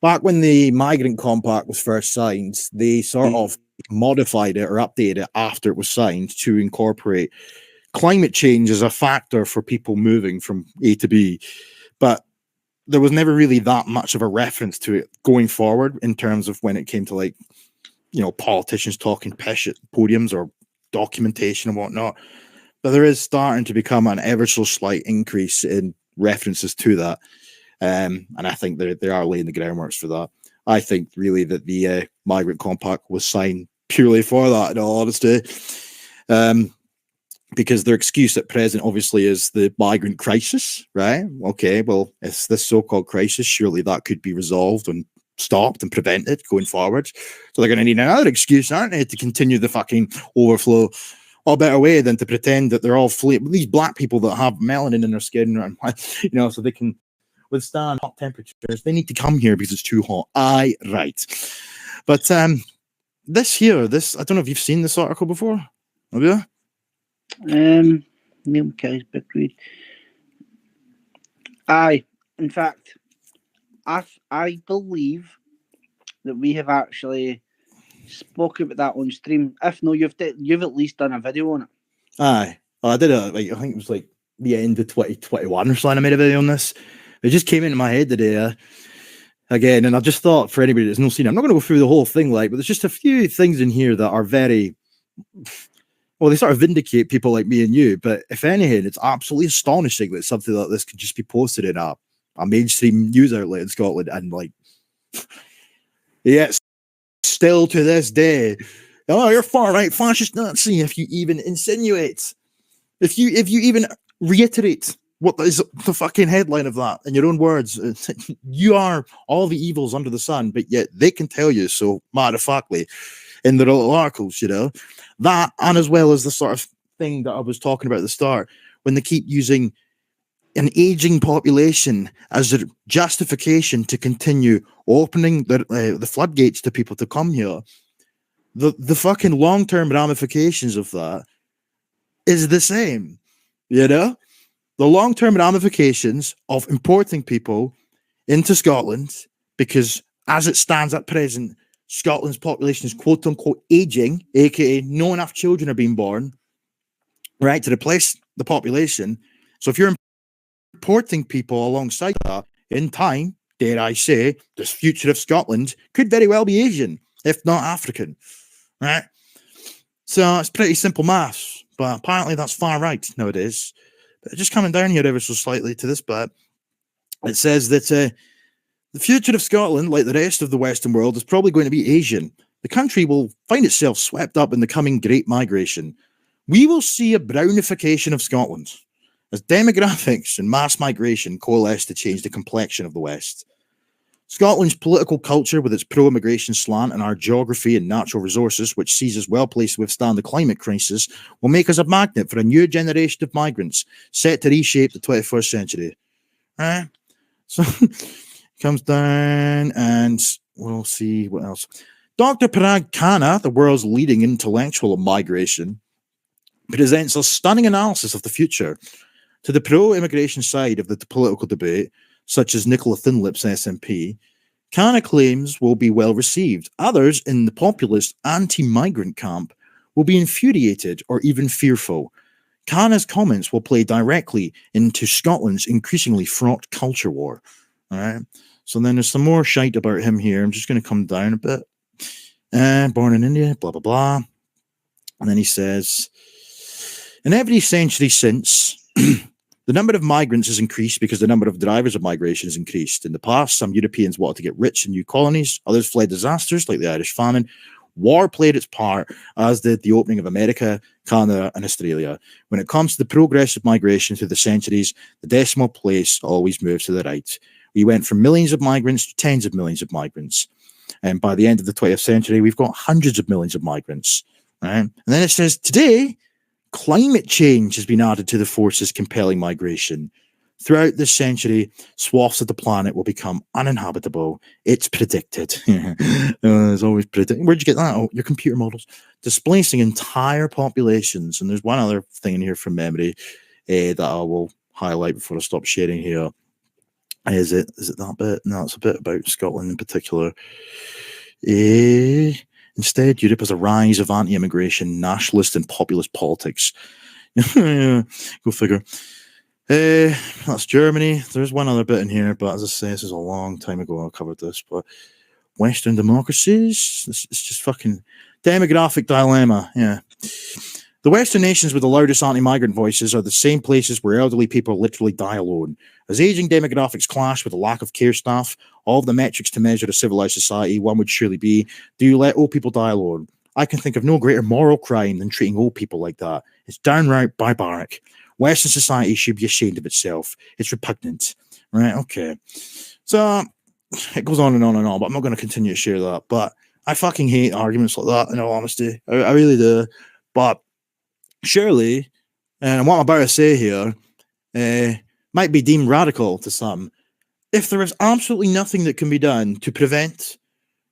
back when the Migrant Compact was first signed, they sort of modified it or updated it after it was signed to incorporate climate change as a factor for people moving from A to B. But there was never really that much of a reference to it going forward in terms of when it came to, like, you know, politicians talking pish at podiums or documentation and whatnot. But there is starting to become an ever so slight increase in references to that. And I think they are laying the groundworks for that. I think really that the Migrant Compact was signed purely for that, in all honesty. Because their excuse at present, obviously, is the migrant crisis, right? Okay, well, it's this so-called crisis. Surely that could be resolved and stopped and prevented going forward. So they're going to need another excuse, aren't they, to continue the fucking overflow. What better way than to pretend that they're all these black people that have melanin in their skin, you know, so they can withstand hot temperatures. They need to come here because it's too hot. Aye, right. But this, I don't know if you've seen this article before. Have you? Neil Kelly's big read. Aye, in fact, I believe that we have actually spoken about that on stream. If no, you've at least done a video on it. Aye, I did it. Like, I think it was like the end of 2021 or something. I made a video on this. It just came into my head today again, and I just thought, for anybody that's not seen it, I'm not going to go through the whole thing, like, but there's just a few things in here that are very, well, they sort of vindicate people like me and you. But if anything, it's absolutely astonishing that something like this could just be posted in a mainstream news outlet in Scotland, and like, yeah, still to this day, oh, you're far right, fascist Nazi. If you even insinuate, if you even reiterate what is the fucking headline of that in your own words, you are all the evils under the sun, but yet they can tell you so matter of factly in their little articles, you know, that, and as well as the sort of thing that I was talking about at the start, when they keep using an aging population as a justification to continue opening the floodgates to people to come here. The fucking long-term ramifications of that is the same, you know? The long-term ramifications of importing people into Scotland, because as it stands at present, Scotland's population is quote-unquote aging, aka no enough children are being born, right, to replace the population. So if you're importing people alongside that, in time, dare I say, the future of Scotland could very well be Asian, if not African, right? So it's pretty simple maths, but apparently that's far right nowadays. But just coming down here ever so slightly to this bit, it says that the future of Scotland, like the rest of the Western world, is probably going to be Asian. The country will find itself swept up in the coming Great Migration. We will see a brownification of Scotland as demographics and mass migration coalesce to change the complexion of the West. Scotland's political culture, with its pro-immigration slant and our geography and natural resources, which sees us well placed to withstand the climate crisis, will make us a magnet for a new generation of migrants set to reshape the 21st century. Right? So comes down, and we'll see what else. Dr. Parag Khanna, the world's leading intellectual of migration, presents a stunning analysis of the future. To the pro-immigration side of the political debate, such as Nicola Thinlip's SNP, Khanna claims will be well received. Others in the populist anti-migrant camp will be infuriated or even fearful. Khanna's comments will play directly into Scotland's increasingly fraught culture war. All right. So then there's some more shite about him here. I'm just going to come down a bit. Born in India, blah, blah, blah. And then he says, in every century since, the number of migrants has increased because the number of drivers of migration has increased. In the past, some Europeans wanted to get rich in new colonies. Others fled disasters like the Irish famine. War played its part, as did the opening of America, Canada, and Australia. When it comes to the progress of migration through the centuries, the decimal place always moves to the right. We went from millions of migrants to tens of millions of migrants. And by the end of the 20th century, we've got hundreds of millions of migrants. Right? And then it says, today, climate change has been added to the forces compelling migration. Throughout this century, swaths of the planet will become uninhabitable. It's predicted. It's always predicted. Where'd you get that? Oh, your computer models. Displacing entire populations. And there's one other thing in here from memory that I will highlight before I stop sharing here. Is it that bit? No, it's a bit about Scotland in particular. Instead, Europe has a rise of anti-immigration, nationalist, and populist politics. Go figure. That's Germany. There's one other bit in here, but as I say, this is a long time ago I covered this. But Western democracies, it's just fucking demographic dilemma. Yeah. The Western nations with the loudest anti-migrant voices are the same places where elderly people literally die alone. As aging demographics clash with the lack of care staff, all of the metrics to measure a civilized society, one would surely be, do you let old people die alone? I can think of no greater moral crime than treating old people like that. It's downright barbaric. Western society should be ashamed of itself. It's repugnant. Right, okay. So, it goes on and on and on, but I'm not going to continue to share that. But I fucking hate arguments like that, in all honesty. I really do. But surely, and what I'm about to say here might be deemed radical to some, if there is absolutely nothing that can be done to prevent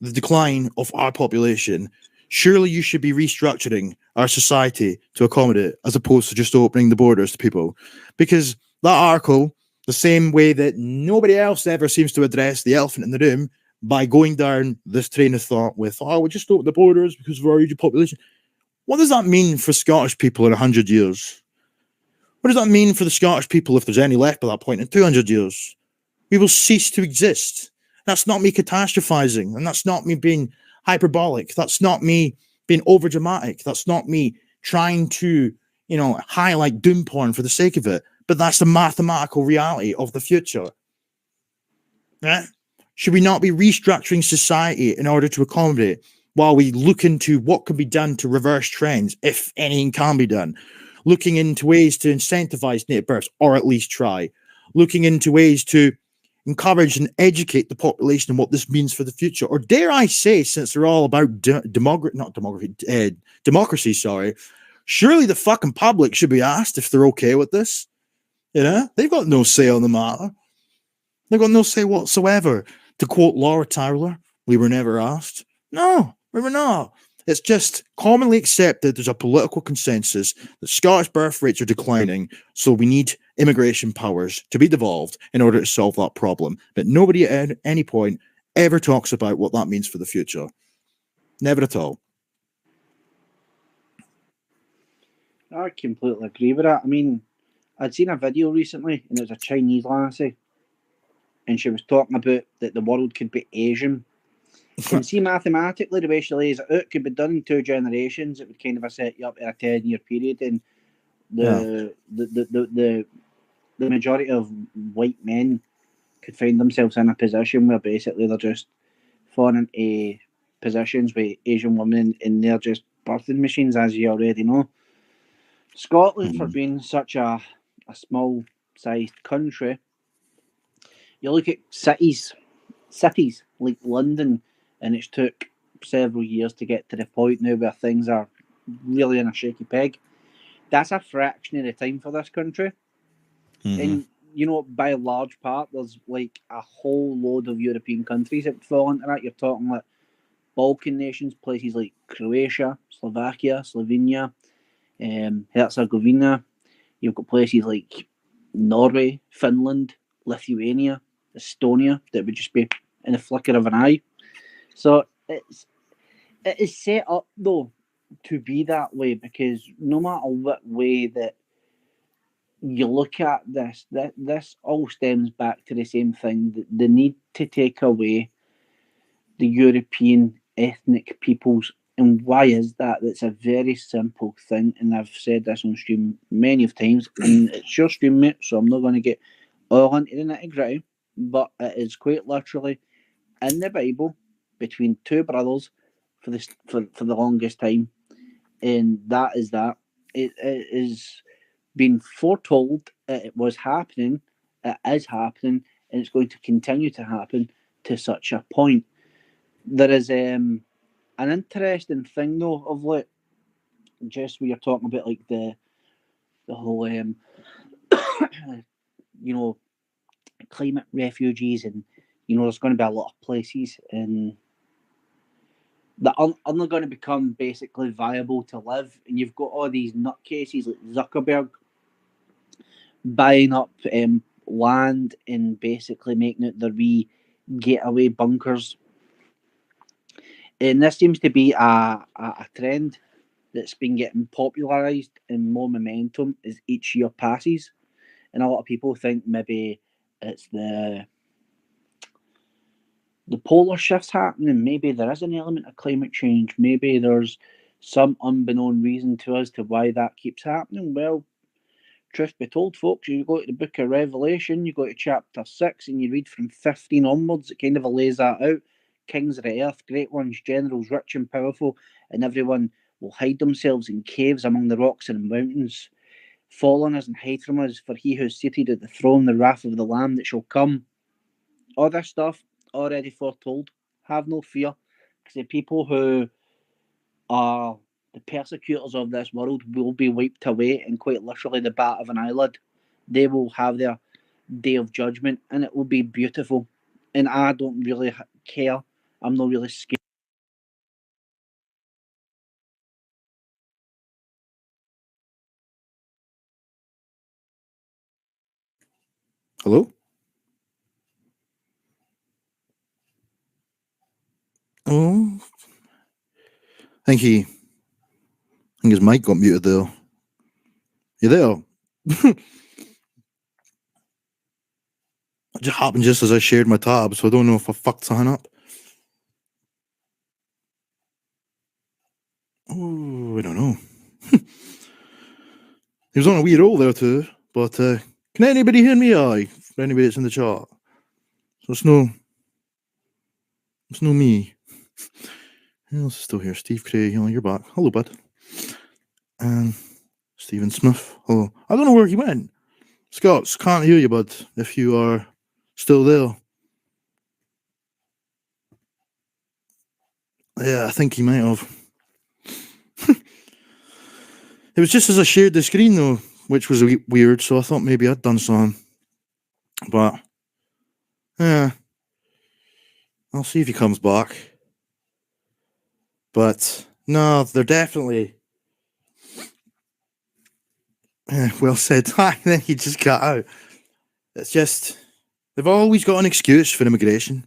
the decline of our population, surely you should be restructuring our society to accommodate, as opposed to just opening the borders to people. Because that article, the same way that nobody else ever seems to address the elephant in the room by going down this train of thought with, oh, we'll just open the borders because of our aging population. What does that mean for Scottish people in 100 years? What does that mean for the Scottish people, if there's any left by that point, in 200 years? We will cease to exist. That's not me catastrophizing, and that's not me being hyperbolic. That's not me being overdramatic. That's not me trying to, highlight doom porn for the sake of it. But that's the mathematical reality of the future. Right? Should we not be restructuring society in order to accommodate, while we look into what can be done to reverse trends, if anything can be done? Looking into ways to incentivize native births, or at least try. Looking into ways to encourage and educate the population on what this means for the future. Or dare I say, since they're all about democracy, surely the fucking public should be asked if they're okay with this. They've got no say on the matter. They've got no say whatsoever. To quote Laura Tyler, we were never asked. No, we were not. It's just commonly accepted there's a political consensus that Scottish birth rates are declining, so we need immigration powers to be devolved in order to solve that problem. But nobody at any point ever talks about what that means for the future. Never at all. I completely agree with that. I mean, I'd seen a video recently, and it was a Chinese lassie, and she was talking about that the world could be Asian. And see, mathematically, the way she lays it out, could be done in 2 generations. It would kind of set you up in a 10-year period, and the majority of white men could find themselves in a position where basically they're just falling into positions with Asian women, and they're just birthing machines, as you already know. Scotland, for being such a small-sized country, you look at cities like London, and it's took several years to get to the point now where things are really in a shaky peg. That's a fraction of the time for this country. And, by a large part, there's like a whole load of European countries that fall into that. You're talking like Balkan nations, places like Croatia, Slovakia, Slovenia, Herzegovina. You've got places like Norway, Finland, Lithuania, Estonia that would just be in a flicker of an eye. So it is set up though to be that way, because no matter what way that you look at this, this all stems back to the same thing: the need to take away the European ethnic peoples. And why is that? That's a very simple thing, and I've said this on stream many of times, and it's your stream, mate, so I'm not going to get all into the nitty gritty, but it is quite literally in the Bible between 2 brothers for the longest time, and that is that. It is been foretold, it was happening, it is happening, and it's going to continue to happen to such a point. There is an interesting thing though of like, just we are talking about like the whole climate refugees, and there's going to be a lot of places and that are not going to become basically viable to live, and you've got all these nutcases like Zuckerberg buying up land and basically making it their wee getaway bunkers. And this seems to be a trend that's been getting popularised and more momentum as each year passes. And a lot of people think maybe it's the polar shifts happening. Maybe there is an element of climate change. Maybe there's some unbeknown reason to us to why that keeps happening. Well, truth be told, folks, you go to the book of Revelation, you go to chapter 6, and you read from 15 onwards, it kind of lays that out. Kings of the earth, great ones, generals, rich and powerful, and everyone will hide themselves in caves among the rocks and mountains. Fall on us and hide from us, for he who is seated at the throne, the wrath of the Lamb that shall come. All this stuff already foretold. Have no fear, because the people who are the persecutors of this world will be wiped away in quite literally the bat of an eyelid. They will have their day of judgment, and it will be beautiful. And I don't really care. I'm not really scared. Hello? Oh, I think his mic got muted there. You there? It just happened just as I shared my tab, so I don't know if I fucked something up. Oh, I don't know. He was on a wee roll there too, but can anybody hear me? Aye, for anybody that's in the chat. So it's no me. Who else is still here? Steve Craig, you're back. Hello, bud. And Stephen Smith. Hello. I don't know where he went. Scots, can't hear you, bud, if you are still there. Yeah, I think he might have. It was just as I shared the screen, though, which was weird, so I thought maybe I'd done something. But, yeah. I'll see if he comes back. But, no, they're definitely... well said. Then he just got out. It's just... They've always got an excuse for immigration.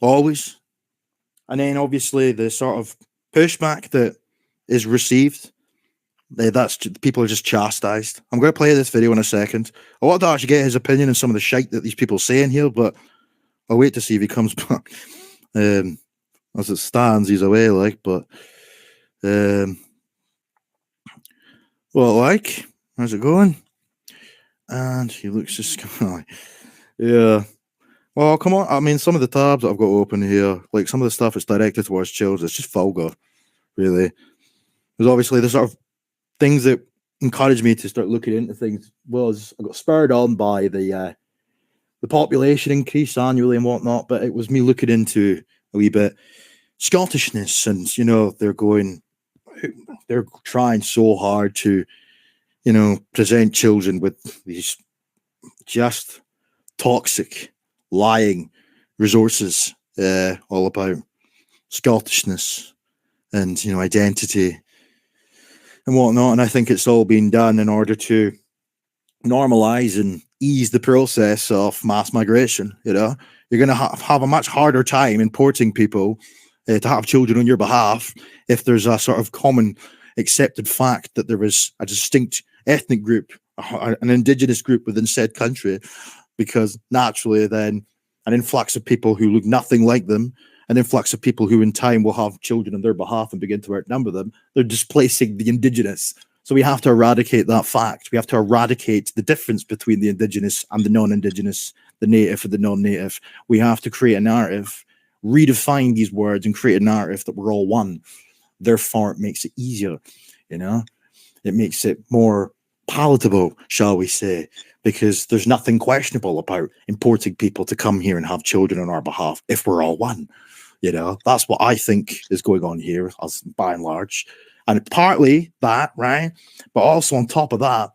Always. And then, obviously, the sort of pushback that is received... That's people are just chastised. I'm going to play this video in a second. I want to actually get his opinion on some of the shite that these people say in here, but I'll wait to see if he comes back. As it stands, he's away, like, but well, like, how's it going? And he looks just yeah. Well, come on. I mean, some of the tabs that I've got open here, like some of the stuff that's directed towards children, it's just vulgar, really. There's obviously the sort of things that encouraged me to start looking into things was I got spurred on by the population increase annually and whatnot, but it was me looking into a wee bit Scottishness, and they're trying so hard to present children with these just toxic lying resources all about Scottishness and identity and whatnot. And I think it's all been done in order to normalize and ease the process of mass migration. You're going to have a much harder time importing people to have children on your behalf if there's a sort of common accepted fact that there is a distinct ethnic group, an indigenous group within said country, because naturally then an influx of people who look nothing like them, an influx of people who in time will have children on their behalf and begin to outnumber them, they're displacing the indigenous. So we have to eradicate that fact. We have to eradicate the difference between the indigenous and the non-indigenous, the native and the non-native. We have to create a narrative, redefine these words and create a narrative that we're all one. Therefore, it makes it easier, It makes it more palatable, shall we say, because there's nothing questionable about importing people to come here and have children on our behalf if we're all one. That's what I think is going on here, as by and large. And partly that, right? But also on top of that,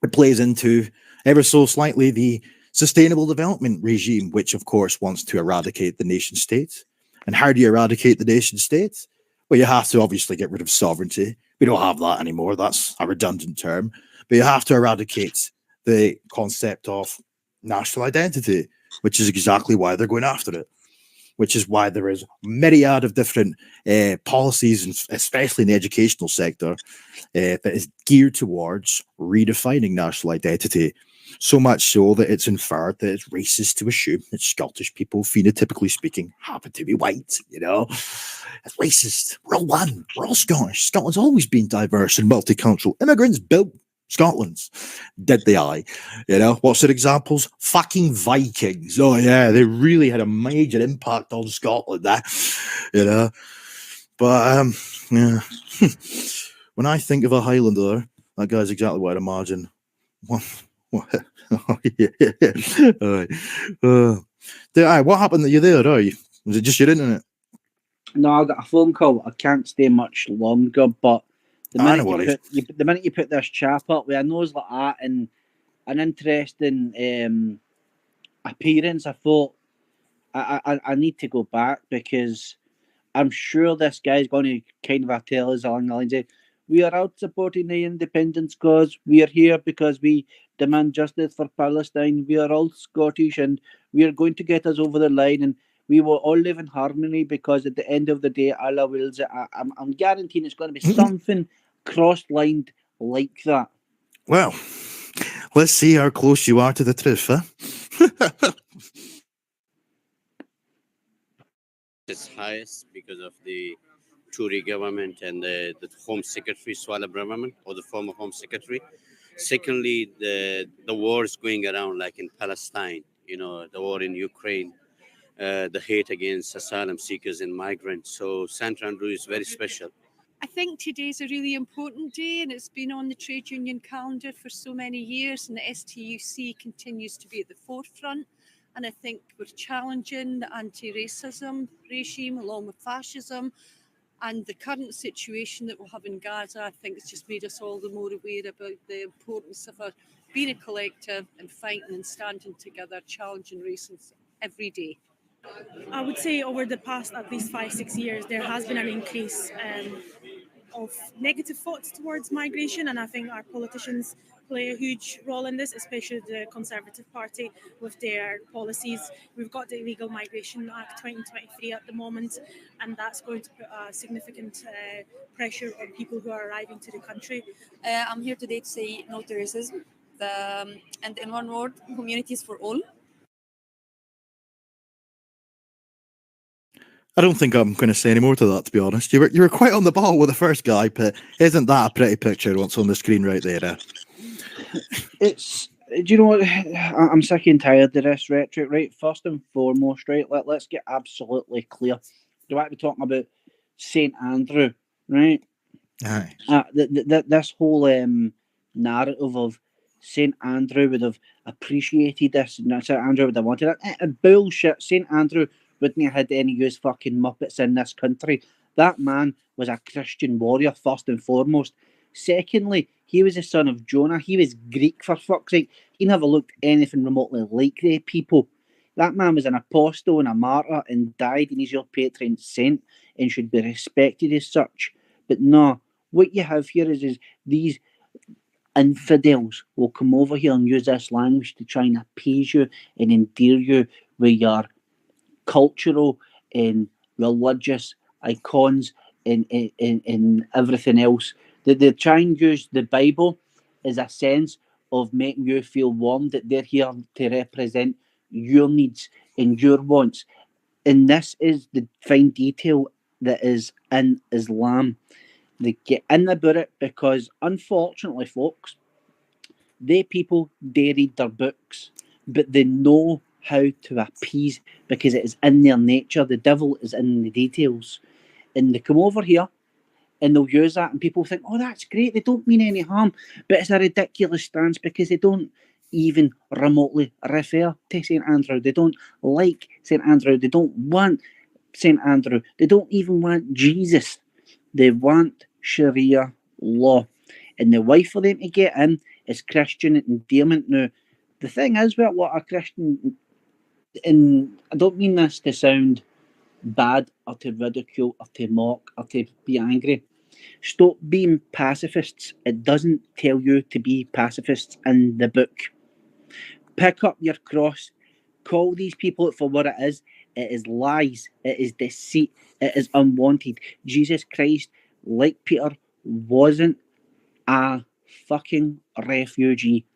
it plays into ever so slightly the sustainable development regime, which of course wants to eradicate the nation state. And how do you eradicate the nation state? Well, you have to obviously get rid of sovereignty. We don't have that anymore. That's a redundant term. But you have to eradicate the concept of national identity, which is exactly why they're going after it. Which is why there is myriad of different policies, and especially in the educational sector, that is geared towards redefining national identity. So much so that it's inferred that it's racist to assume that Scottish people, phenotypically speaking, happen to be white. It's racist. We're all one. We're all Scottish. Scotland's always been diverse and multicultural. Immigrants built Scotland. Did they? What's their examples? Fucking Vikings. Oh yeah, they really had a major impact on Scotland. But yeah. When I think of a Highlander, that guy's exactly what I'd imagine. What? Oh, yeah. All right. What happened? That you're there? Are you? Was it just your internet? No, I got a phone call. I can't stay much longer, but the minute the minute you put this chap up with a nose like that and an interesting appearance, I thought I need to go back, because I'm sure this guy's going to kind of tell us along the lines of, we are out supporting the independence cause. We are here because we demand justice for Palestine. We are all Scottish and we are going to get us over the line, and we will all live in harmony, because at the end of the day, Allah wills it. I'm guaranteeing it's going to be something cross-lined like that. Well, let's see how close you are to the truth, huh? It's highest because of the Tory government and the Home Secretary, Swallow government, or the former Home Secretary. Secondly, the war is going around, like in Palestine, the war in Ukraine, the hate against asylum seekers and migrants. So St. Andrew is very special. I think today's a really important day, and it's been on the trade union calendar for so many years, and the STUC continues to be at the forefront. And I think we're challenging the anti-racism regime along with fascism, and the current situation that we have in Gaza, I think it's just made us all the more aware about the importance of being a collective and fighting and standing together, challenging racism every day. I would say over the past at least 5-6 years, there has been an increase of negative thoughts towards migration, and I think our politicians play a huge role in this, especially the Conservative Party with their policies. We've got the Illegal Migration Act 2023 at the moment, and that's going to put a significant pressure on people who are arriving to the country. I'm here today to say no to racism, and in one word, communities for all. I don't think I'm going to say any more to that, to be honest. You were quite on the ball with the first guy, but isn't that a pretty picture what's on the screen right there? It's, do you know what? I'm sick and tired of this rhetoric, right? First and foremost, right? Let's get absolutely clear. Do I be talking about St. Andrew, right? Aye. This whole narrative of St. Andrew would have appreciated this, and St. Andrew would have wanted it. Bullshit. St. Andrew wouldn't have had any use fucking muppets in this country. That man was a Christian warrior, first and foremost. Secondly, he was the son of Jonah. He was Greek, for fuck's sake. He never looked anything remotely like they people. That man was an apostle and a martyr and died, and he's your patron saint and should be respected as such. But no, what you have here is these infidels will come over here and use this language to try and appease you and endear you with your cultural and religious icons and everything else. They try and use the Bible as a sense of making you feel warm, that they're here to represent your needs and your wants. And this is the fine detail that is in Islam. They get in about it because, unfortunately, folks, they read their books, but they know how to appease because it is in their nature. The devil is in the details. And they come over here and they'll use that, and people think, oh, that's great, they don't mean any harm. But it's a ridiculous stance because they don't even remotely refer to St. Andrew. They don't like St. Andrew. They don't want St. Andrew. They don't even want Jesus. They want Sharia law. And the way for them to get in is Christian endearment. Now, the thing is, well, what a Christian, and I don't mean this to sound bad or to ridicule or to mock or to be angry, Stop being pacifists. It doesn't tell you to be pacifists in the book. Pick up your cross. Call these people for what it is. It is lies. It is deceit. It is unwanted. Jesus Christ, like Peter, wasn't a fucking refugee.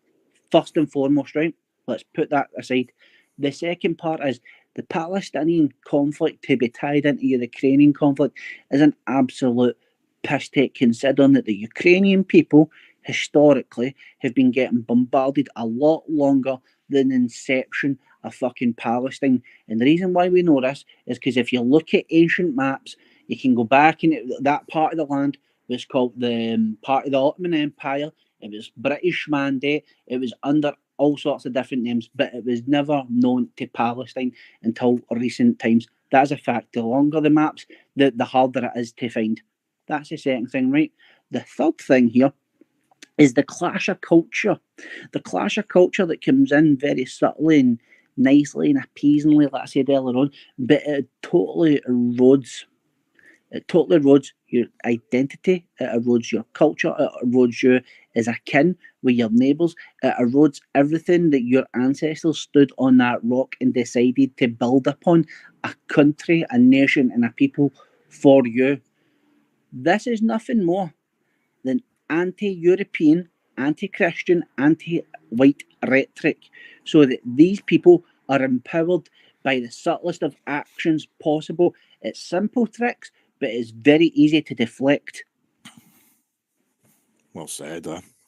First and foremost, right? Let's put that aside. The second part is the Palestinian conflict to be tied into the Ukrainian conflict is an absolute piss take, considering that the Ukrainian people historically have been getting bombarded a lot longer than the inception of fucking Palestine. And the reason why we know this is because if you look at ancient maps, you can go back in that part of the land was called the part of the Ottoman Empire. It was British Mandate. It was under all sorts of different names, but it was never known to Palestine until recent times. That is a fact. The longer the maps, the harder it is to find. That's the second thing, right? The third thing here is the clash of culture. The clash of culture that comes in very subtly and nicely and appeasingly, like I said earlier on, but it totally erodes your identity, it erodes your culture, it erodes you as a kin with your neighbours, it erodes everything that your ancestors stood on that rock and decided to build upon a country, a nation, and a people for you. This is nothing more than anti-European, anti-Christian, anti-white rhetoric, so that these people are empowered by the subtlest of actions possible. It's simple tricks, but it's very easy to deflect. Well said.